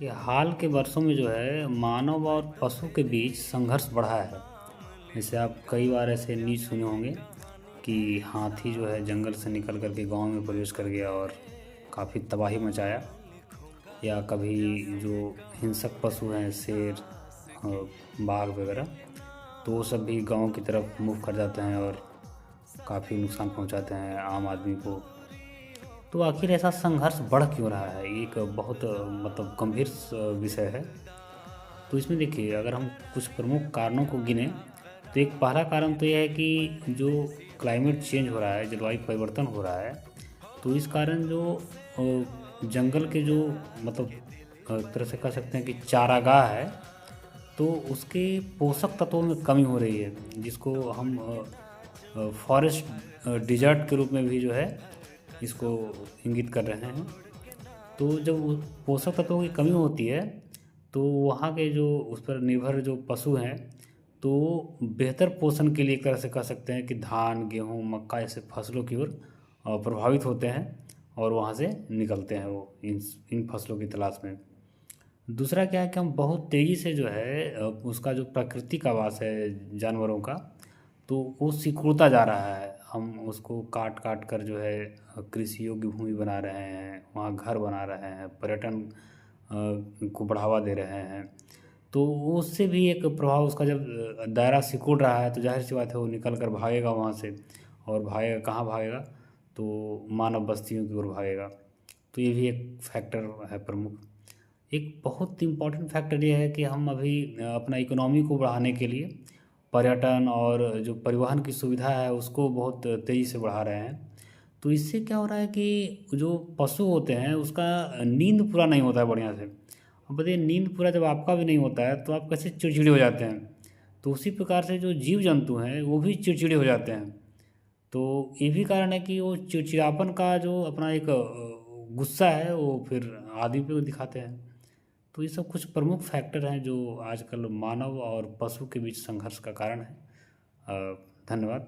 ये हाल के वर्षों में जो है मानव और पशु के बीच संघर्ष बढ़ा है। जैसे आप कई बार ऐसे न्यूज़ सुने होंगे कि हाथी जो है जंगल से निकल कर के गांव में प्रवेश कर गया और काफ़ी तबाही मचाया। या कभी जो हिंसक पशु हैं शेर, बाघ वगैरह, तो वो सब भी गांव की तरफ मुँह कर जाते हैं और काफ़ी नुकसान पहुंचाते हैं आम आदमी को। तो आखिर ऐसा संघर्ष बढ़ क्यों रहा है? ये एक बहुत मतलब गंभीर विषय है। तो इसमें देखिए, अगर हम कुछ प्रमुख कारणों को गिने तो एक पहला कारण तो यह है कि जो क्लाइमेट चेंज हो रहा है, जलवायु परिवर्तन हो रहा है, तो इस कारण जो जंगल के जो मतलब एक तरह से कह सकते हैं कि चारागाह है, तो उसके पोषक तत्वों में कमी हो रही है, जिसको हम फॉरेस्ट डिजर्ट के रूप में भी जो है इसको इंगित कर रहे हैं। तो जब पोषक तत्वों की कमी होती है तो वहाँ के जो उस पर निर्भर जो पशु हैं, तो बेहतर पोषण के लिए एक तरह से कह सकते हैं कि धान, गेहूँ, मक्का ऐसे फसलों की ओर प्रभावित होते हैं और वहाँ से निकलते हैं वो इन फसलों की तलाश में। दूसरा क्या है कि हम बहुत तेज़ी से जो है उसका जो प्राकृतिक आवास है जानवरों का, तो वो सिकुड़ता जा रहा है। हम उसको काट काट कर जो है कृषि योग्य भूमि बना रहे हैं, वहाँ घर बना रहे हैं, पर्यटन को बढ़ावा दे रहे हैं। तो उससे भी एक प्रभाव, उसका जब दायरा सिकुड़ रहा है तो जाहिर सी बात है वो निकल कर भागेगा वहाँ से। और भागेगा कहाँ भागेगा? तो मानव बस्तियों की ओर भागेगा। तो ये भी एक फैक्टर है प्रमुख। एक बहुत इम्पॉर्टेंट फैक्टर ये है कि हम अभी अपना इकोनॉमी को बढ़ाने के लिए पर्यटन और जो परिवहन की सुविधा है उसको बहुत तेज़ी से बढ़ा रहे हैं। तो इससे क्या हो रहा है कि जो पशु होते हैं उसका नींद पूरा नहीं होता है बढ़िया से। अब बताइए, नींद पूरा जब आपका भी नहीं होता है तो आप कैसे चिड़चिड़े हो जाते हैं? तो उसी प्रकार से जो जीव जंतु हैं वो भी चिड़चिड़े हो जाते हैं। तो ये भी कारण है कि वो चिड़चिड़ापन का जो अपना एक गुस्सा है वो फिर आदमी पे दिखाते हैं। तो ये सब कुछ प्रमुख फैक्टर हैं जो आजकल मानव और पशु के बीच संघर्ष का कारण है। धन्यवाद।